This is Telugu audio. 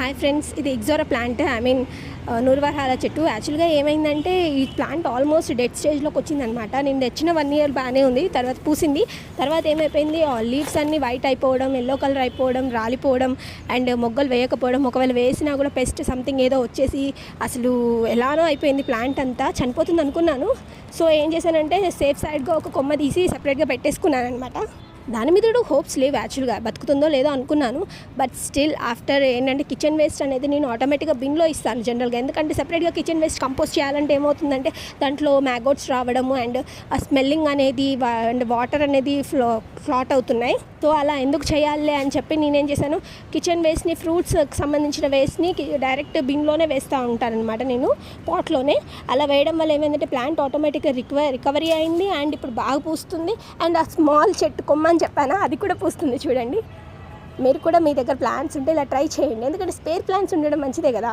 హాయ్ ఫ్రెండ్స్, ఇది ఎగ్జోరా ప్లాంట్. నూరువరహాల చెట్టు. యాక్చువల్గా ఏమైందంటే ఈ ప్లాంట్ ఆల్మోస్ట్ డెడ్ స్టేజ్లోకి వచ్చిందనమాట. నేను తెచ్చిన 1 year బాగానే ఉంది, తర్వాత పూసింది. తర్వాత ఏమైపోయింది, లీవ్స్ అన్నీ వైట్ అయిపోవడం, ఎల్లో కలర్ అయిపోవడం, రాలిపోవడం అండ్ మొగ్గలు వేయకపోవడం, ఒకవేళ వేసినా కూడా పెస్ట్ సంథింగ్ ఏదో వచ్చేసి అసలు ఎలానో అయిపోయింది. ప్లాంట్ అంతా చనిపోతుంది అనుకున్నాను. సో ఏం చేశానంటే సేఫ్ సైడ్గా ఒక కొమ్మ తీసి సపరేట్గా పెట్టేసుకున్నాను అనమాట. దాని మీద కూడా హోప్స్ లేవు, యాక్చువల్గా బతుకుతుందో లేదో అనుకున్నాను. బట్ స్టిల్ ఆఫ్టర్ ఏంటంటే కిచెన్ వేస్ట్ అనేది నేను ఆటోమేటిక్గా బిన్లో ఇస్తాను జనరల్గా. ఎందుకంటే సపరేట్గా కిచెన్ వేస్ట్ కంపోస్ట్ చేయాలంటే ఏమవుతుందంటే దాంట్లో మ్యాగోట్స్ రావడము అండ్ ఆ స్మెల్లింగ్ అనేది అండ్ వాటర్ అనేది ఫ్లాట్ అవుతున్నాయి. సో అలా ఎందుకు చేయాలి అని చెప్పి నేనేం చేశాను, కిచెన్ వేస్ట్ని ఫ్రూట్స్కి సంబంధించిన వేస్ట్ని డైరెక్ట్ బిన్లోనే వేస్తూ ఉంటానన్నమాట నేను, పాట్లోనే. అలా వేయడం వల్ల ఏమైందంటే ప్లాంట్ ఆటోమేటిక్గా రికవరీ అయింది అండ్ ఇప్పుడు బాగా పూస్తుంది. అండ్ ఆ స్మాల్ చెట్టు కొమ్మ అని చెప్పాను, అది కూడా పూస్తుంది చూడండి. మీరు కూడా మీ దగ్గర ప్లాంట్స్ ఉంటే ఇలా ట్రై చేయండి, ఎందుకంటే స్పేర్ ప్లాంట్స్ ఉండడం మంచిదే కదా.